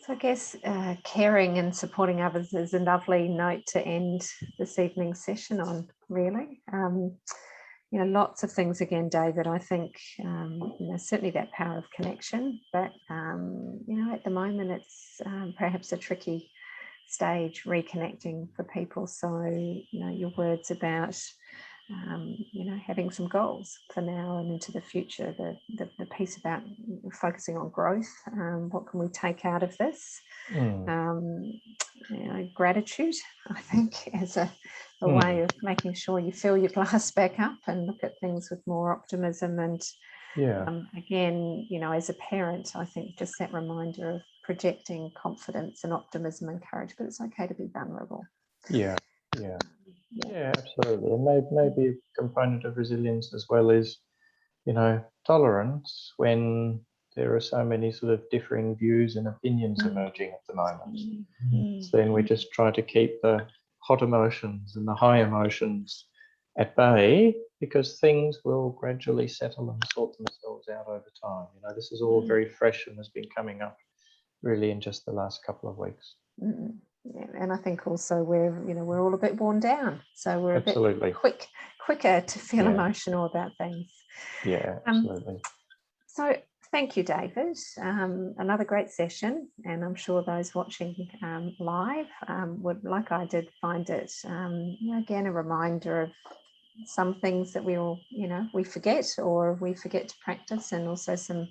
So I guess caring and supporting others is a lovely note to end this evening's session on, really. Lots of things again, David. I think, certainly that power of connection, but, at the moment it's perhaps a tricky stage reconnecting for people. So, your words about, having some goals for now and into the future, the piece about focusing on growth, what can we take out of this? Gratitude, I think, as a way of making sure you fill your glass back up and look at things with more optimism. And again, as a parent, I think just that reminder of projecting confidence and optimism and courage, but it's okay to be vulnerable. Yeah, absolutely. And maybe a component of resilience as well is, tolerance when there are so many sort of differing views and opinions emerging at the moment. So then we just try to keep the hot emotions and the high emotions at bay, because things will gradually settle and sort themselves out over time. This is all very fresh and has been coming up really in just the last couple of weeks. Yeah, and I think also we're all a bit worn down, so we're a bit quicker to feel emotional about things. Yeah, absolutely. So thank you, David. Another great session, and I'm sure those watching live would, like I did, find it again a reminder of some things that we all we forget to practice, and also some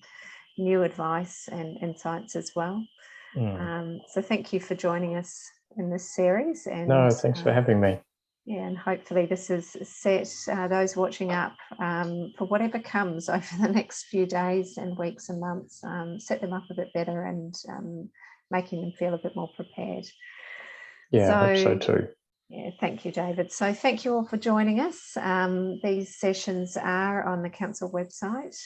new advice and insights as well. So thank you for joining us in this series. And no, thanks for having me. Yeah, and hopefully this has set those watching up for whatever comes over the next few days and weeks and months, set them up a bit better, and making them feel a bit more prepared. Yeah, I hope so too. Yeah, thank you, David. So thank you all for joining us. These sessions are on the council website,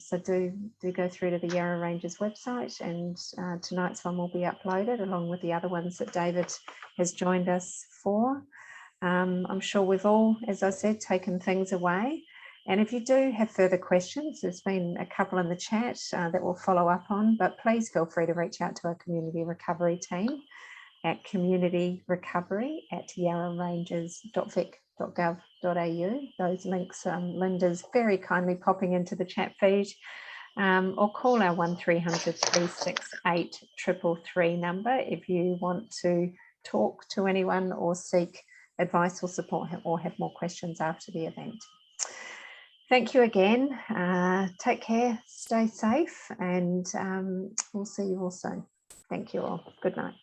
so do go through to the Yarra Ranges website, and tonight's one will be uploaded along with the other ones that David has joined us for. I'm sure we've all, as I said, taken things away. And if you do have further questions, there's been a couple in the chat that we'll follow up on, but please feel free to reach out to our community recovery team at communityrecovery@yarraranges.vic.gov.au. Those links Linda's very kindly popping into the chat feed, or call our 1300 368 333 number if you want to talk to anyone or seek advice or support, or have more questions after the event. Thank you again. Take care, stay safe, and we'll see you all soon. Thank you all. Good night.